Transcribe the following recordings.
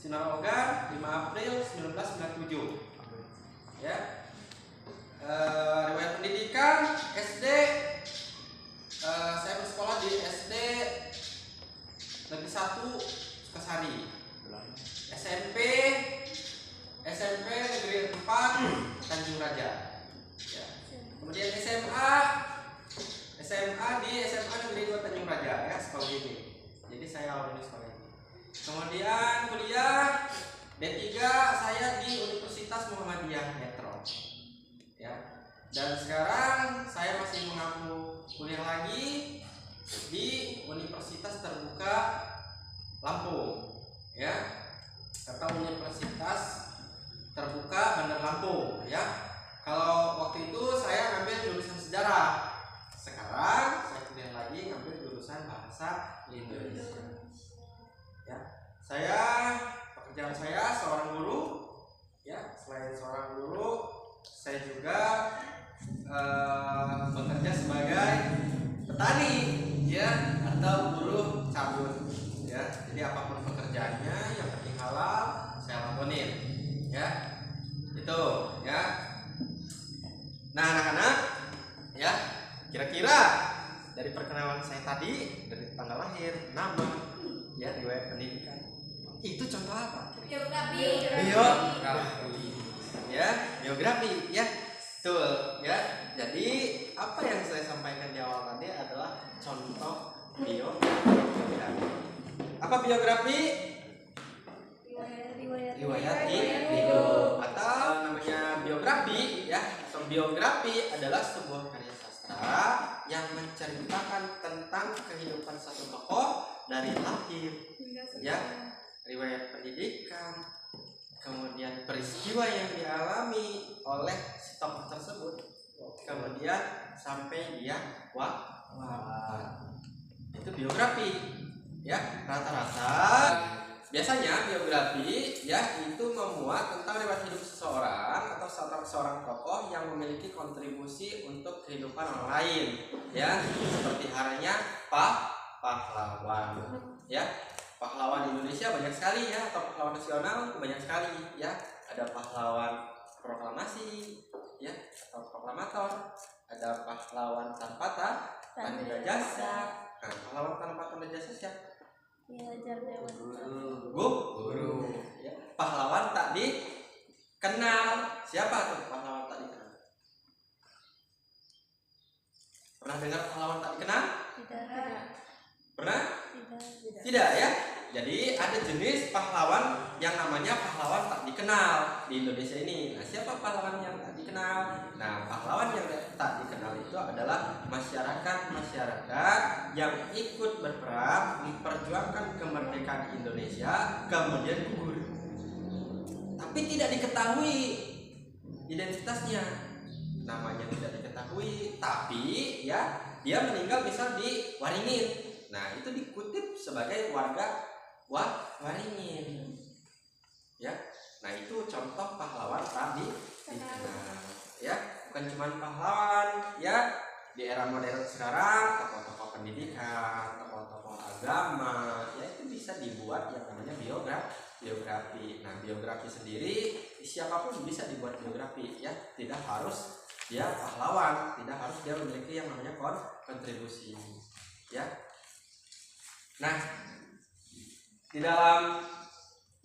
Sinaroga 5 April 1997. Ya. Riwayat pendidikan SD, saya bersekolah di SD Negeri 1 Sukasari. SMP Negeri 4 Tanjung Raja. Ya. Kemudian SMA di SMA Negeri 2 Tanjung Raja, ya, sekolah ini. Jadi saya alumni sekolah ini. Kemudian kuliah D3 saya di Universitas Muhammadiyah Metro. Ya. Dan sekarang saya masih mengambil kuliah lagi di Universitas Terbuka Lampung, ya, atau Universitas Terbuka Bandar Lampung, ya. Kalau waktu itu saya ngambil jurusan sejarah. Sekarang saya kuliah lagi ngambil jurusan bahasa Indonesia. Ya. Pekerjaan saya seorang guru, ya. Selain seorang guru, saya juga bekerja sebagai petani, ya, atau buruh cabut, ya. Jadi apapun pekerjaannya yang penting halal saya lakonin, ya. Itu, ya. Nah, anak-anak, ya, kira-kira dari perkenalan saya tadi, dari tanggal lahir, nama, ya, riwayat pendidikan, itu contoh apa? Biografi. Ya, biografi, ya. Betul, ya. Jadi apa yang saya sampaikan di awal tadi adalah contoh biografi. Apa biografi? Riwayat hidup, atau namanya biografi, ya. Atau biografi adalah sebuah karya sastra yang menceritakan tentang kehidupan satu tokoh dari lahir, ya, riwayat pendidikan, kemudian peristiwa yang dialami oleh si tokoh tersebut, kemudian sampai dia wafat. Itu biografi, ya. Rata-rata biasanya biografi, ya, itu memuat tentang riwayat hidup seseorang atau seorang tokoh yang memiliki kontribusi untuk kehidupan orang lain, ya, seperti halnya pahlawan, ya. Pahlawan Indonesia banyak sekali, ya, atau pahlawan nasional banyak sekali, ya. Ada pahlawan proklamasi, ya, atau proklamator, ada pahlawan tanpa tanda jasa. Nah, pahlawan tanpa tanda jasa siapa? Guru, ya. Pahlawan tak dikenal, siapa tuh pahlawan tak dikenal? Pernah dengar pahlawan tak dikenal? Tidak. Pernah? Tidak, ya. Jadi ada jenis pahlawan yang namanya pahlawan tak dikenal di Indonesia ini. Nah, siapa pahlawan yang tak dikenal? Nah, pahlawan yang tak dikenal itu adalah masyarakat yang ikut berperang memperjuangkan kemerdekaan Indonesia kemudian gugur. Tapi tidak diketahui identitasnya. Namanya tidak diketahui, tapi, ya, dia meninggal misal di Waringin. Nah, itu dikutip sebagai warga Waringin, ya. Nah, itu contoh pahlawan tadi dikenal, ya. Bukan cuma pahlawan, ya. Di era modern sekarang tokoh-tokoh pendidikan, tokoh-tokoh agama, ya, itu bisa dibuat yang namanya biografi. Nah, biografi sendiri siapapun bisa dibuat biografi, ya. Tidak harus dia pahlawan, tidak harus dia memiliki yang namanya kontribusi, ya. Nah, di dalam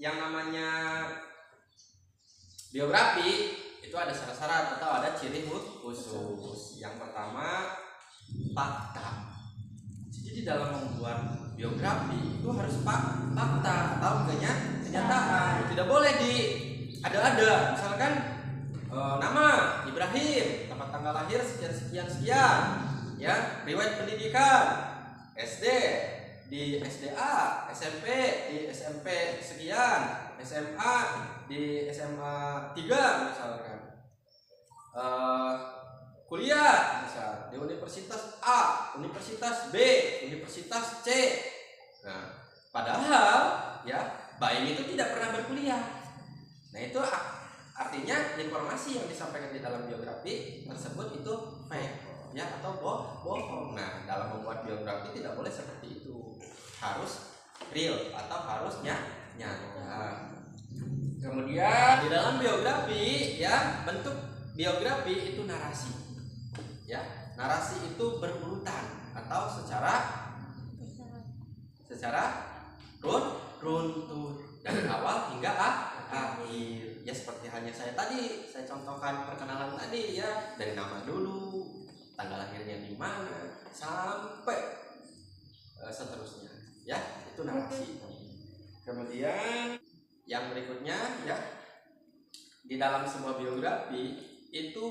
yang namanya biografi itu ada syarat-syarat atau ada ciri khusus. Yang pertama, fakta. Jadi di dalam membuat biografi itu harus fakta atau kenyataan. Tidak boleh ada-ada. Misalkan nama Ibrahim, tempat tanggal lahir sekian, ya, riwayat pendidikan SD di SDA, SMP di SMP sekian, SMA di SMA 3 misalkan, kuliah misal di Universitas A, Universitas B, Universitas C. Nah, padahal, ya, bayi itu tidak pernah berkuliah. Nah, itu artinya informasi yang disampaikan di dalam biografi tersebut itu fake, ya, atau bohong. Nah, dalam membuat biografi tidak boleh seperti itu. Harus real atau harus nyata. Kemudian di dalam biografi ya, bentuk biografi itu narasi. Ya, narasi itu berurutan atau secara runtun dari awal hingga akhir. Ya seperti halnya saya tadi, saya contohkan perkenalan tadi ya, dari nama dulu, tanggal lahirnya di mana, sampai seterusnya. Ya, itu narasi. Kemudian yang berikutnya ya, di dalam sebuah biografi itu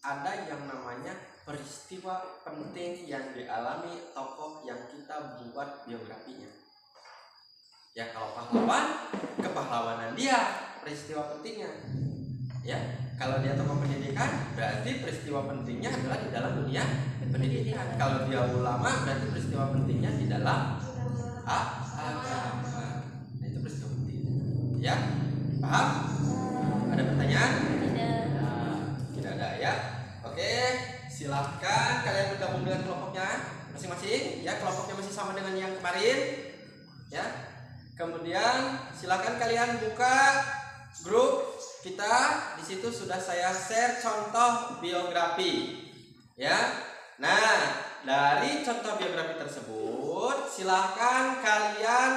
ada yang namanya peristiwa penting yang dialami tokoh yang kita buat biografinya. Ya kalau pahlawan, kepahlawanan dia peristiwa pentingnya. Ya, kalau dia tokoh pendidikan, berarti peristiwa pentingnya adalah di dalam dunia pendidikan. Kalau dia ulama, berarti peristiwa pentingnya di dalam agama. Nah, itu peristiwa penting. Ya, paham? Ada pertanyaan? Tidak ada ya. Oke, silahkan kalian bergabung dengan kelompoknya masing-masing. Ya, kelompoknya masih sama dengan yang kemarin. Ya. Kemudian silakan kalian buka grup kita. Di situ sudah saya share contoh biografi. Ya. Nah, dari contoh biografi tersebut silakan kalian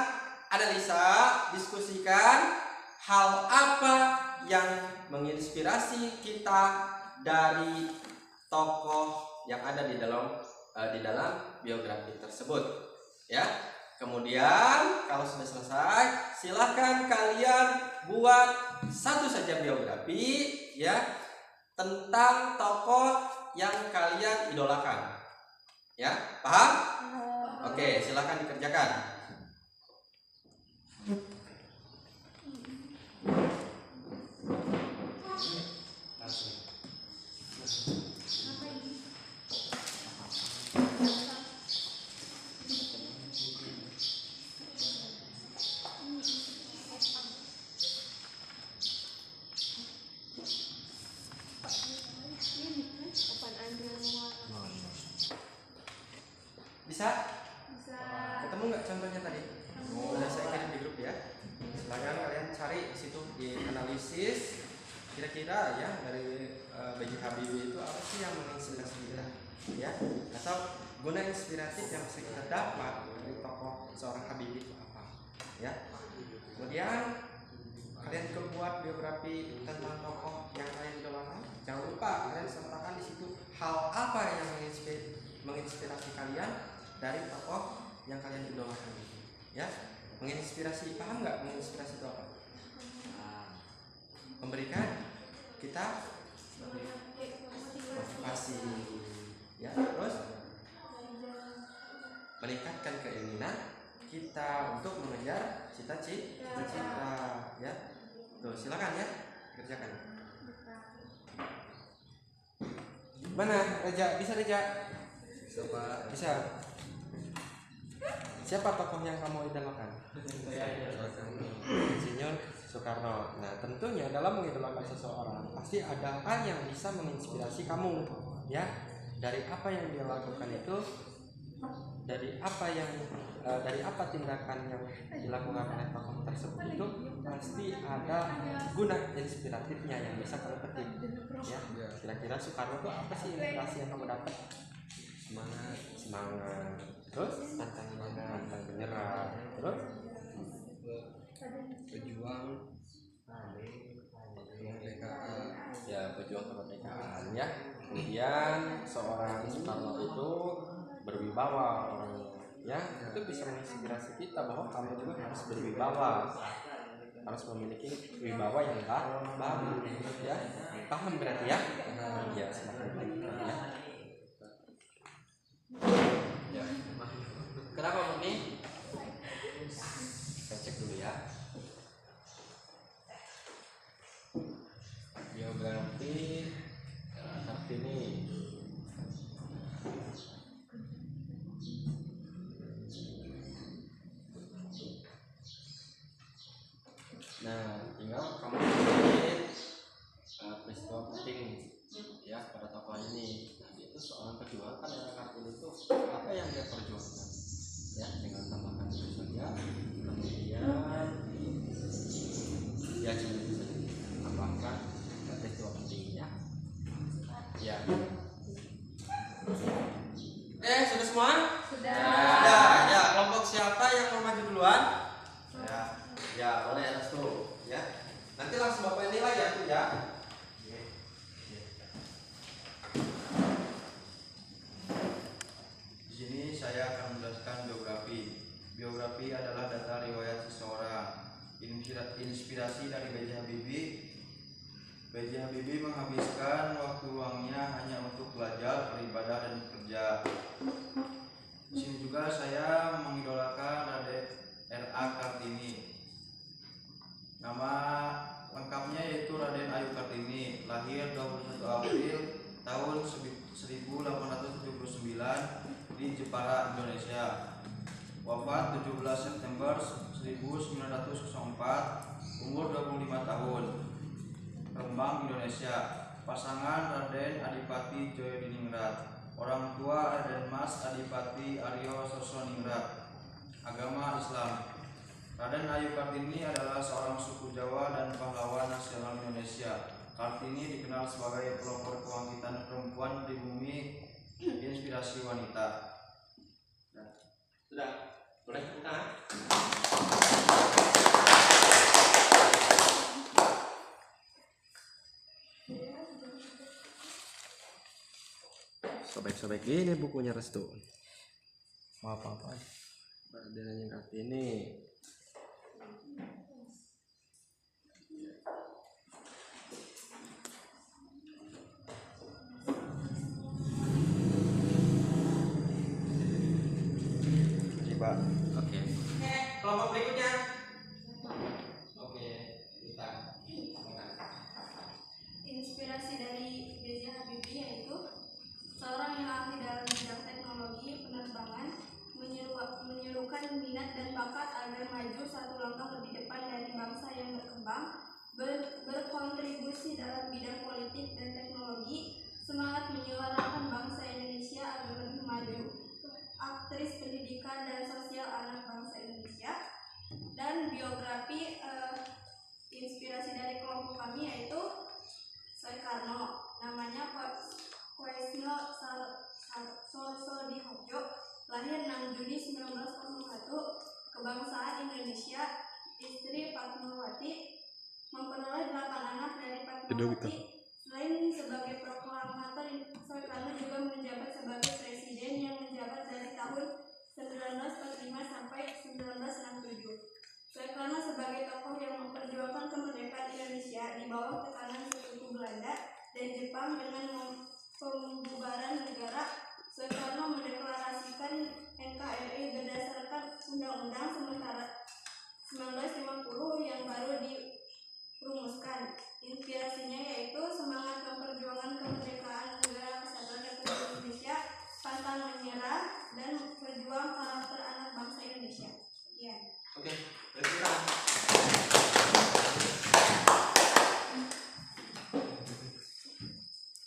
analisa, diskusikan hal apa yang menginspirasi kita dari tokoh yang ada di dalam biografi tersebut. Ya. Kemudian kalau sudah selesai, silahkan kalian buat satu saja biografi ya tentang tokoh yang kalian idolakan. Ya, paham? Oke, silahkan dikerjakan. Bisa? Ketemu nggak contohnya tadi? Sudah saya kirim di grup ya. Silakan kalian cari di situ di analisis. Kira-kira ya dari B.J. Habibie itu apa sih yang menginspirasi kita? Ya, atau guna inspiratif yang bisa kita dapat dari tokoh seorang Habibie itu apa? Ya. Kemudian kalian juga buat biografi tentang tokoh yang kalian idolakan. Jangan lupa kalian sertakan di situ hal apa yang menginspirasi kalian dari tokoh yang kalian idolakan itu. Ya, menginspirasi, paham nggak menginspirasi itu apa? Memberikan kita motivasi, ya, terus meningkatkan keinginan kita untuk mengejar cita-cita, ya. Tuh, silakan ya, kerjakan. Mana Reja? Bisa Reja? Bisa. Siapa tokoh yang kamu idolakan? Insinyur Soekarno. Nah, tentunya dalam mengidolakan seseorang pasti ada hal yang bisa menginspirasi kamu, ya. Dari apa yang dia lakukan itu, dari apa tindakan yang dilakukan oleh tokoh tersebut itu pasti ada guna inspiratifnya yang bisa kamu petik. Ya, kira-kira Soekarno itu apa sih inspirasi yang kamu dapat? Semangat. Terus pantang menyerah. Terus berjuang kemerdekaan. Ya, berjuang kemerdekaan ya. Kemudian seorang Soekarno itu berwibawa orangnya, ya. Itu bisa menginspirasi kita bahwa kamu juga harus berwibawa, harus memiliki wibawa yang baru, ya. Paham berarti ya? Ya, silakan ya. Ya. Kenapa Murni? Saya cek dulu ya. Biografi Kartini. Nah, tinggal kamu bikin peristiwa penting ya pada tokoh ini. Nah, dia itu seorang pejuang kan era Kartini itu apa yang dia perjuangkan? Ya, dengan tambahkan itu saja. Kemudian Biografi adalah data riwayat seseorang. Inspirasi dari B.J. Habibie. B.J. Habibie menghabiskan waktu luangnya hanya untuk belajar, beribadah, dan bekerja. Di sini juga saya mengidolakan Raden R.A. Kartini. Nama lengkapnya yaitu Raden Ayu Kartini, lahir 21 April tahun 1879 di Jepara, Indonesia. Wafat 17 September 1904, umur 25 tahun. Rembang, Indonesia. Pasangan Raden Adipati Joyodiningrat. Orang tua Raden Mas Adipati Aryo Sosroningrat. Agama Islam. Raden Ayu Kartini adalah seorang suku Jawa dan pahlawan nasional Indonesia. Kartini dikenal sebagai pelopor kebangkitan perempuan di bumi, inspirasi wanita. Sudah, boleh kita? Sobek-sobek ini bukunya Restu. Mau apa-apa? Raden Kartini. Pak. Oke. Kelompok berikutnya. Oke, kita. Inspirasi dari B.J. Habibie yaitu seorang yang ahli dalam bidang teknologi penerbangan, menyerukan minat dan bakat agar maju satu langkah lebih depan dari bangsa yang berkembang, berkontribusi dalam bidang politik dan teknologi, semangat menyuarakan bangsa Indonesia agar lebih maju, aktris pendidikan dan sosial anak bangsa Indonesia. Dan biografi inspirasi dari kelompok kami yaitu Soekarno, namanya Koesno Sosodiharjo, lahir 6 Juni 1901, kebangsaan Indonesia, istri Fatmawati, memperoleh 8 anak dari Fatmawati. Selain sebagai proklamator, Soekarno juga menjabat sebagai presiden yang menjabat dari tahun 1945 sampai 1967. Soekarno sebagai tokoh yang memperjuangkan kemerdekaan Indonesia di bawah tekanan sekutu Belanda dan Jepang dengan pembubaran negara. Soekarno mendeklarasikan NKRI berdasarkan Undang-Undang Sementara 1950 yang baru dirumuskan. Inspirasinya yaitu semangat memperjuangkan kemerdekaan negara kesatuan Republik Indonesia, pantang menyerah, dan berjuang karakter anak bangsa Indonesia. Ya. Oke, kita.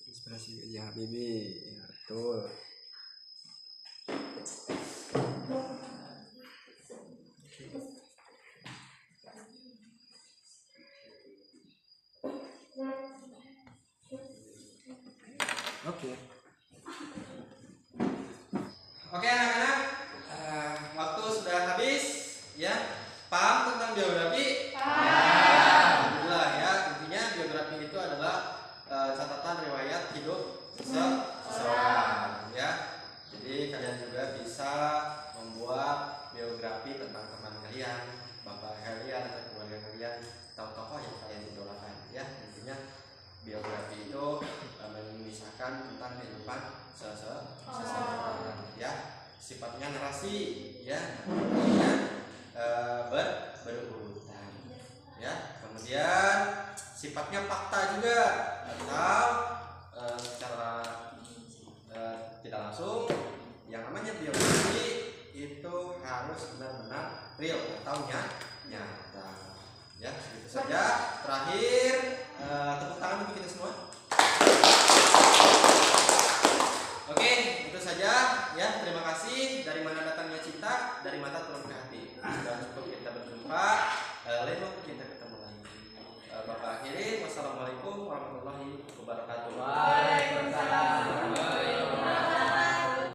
Inspirasi B.J. Habibie, ya, betul. Oke. Oke anak-anak, waktu sudah habis, ya. Paham tentang biografi? Alhamdulillah ya. Intinya biografi itu adalah catatan riwayat hidup seseorang, ya. Jadi kalian juga bisa membuat biografi tentang teman kalian, bapak kalian atau keluarga kalian, atau tokoh yang kalian idolakan, ya. Intinya biografi itu mengisahkan tentang kehidupan seseorang, ya. Sifatnya narasi, ya. Berurutan, ya. Kemudian sifatnya fakta juga, atau secara tidak langsung. Yang namanya biografi itu harus benar-benar real atau nyata, ya. Itu saja. Terakhir, tepuk tangan untuk kita semua. Oke, itu saja, ya. Terima kasih. Dari mana datangnya cinta? Dari mata Tuhan.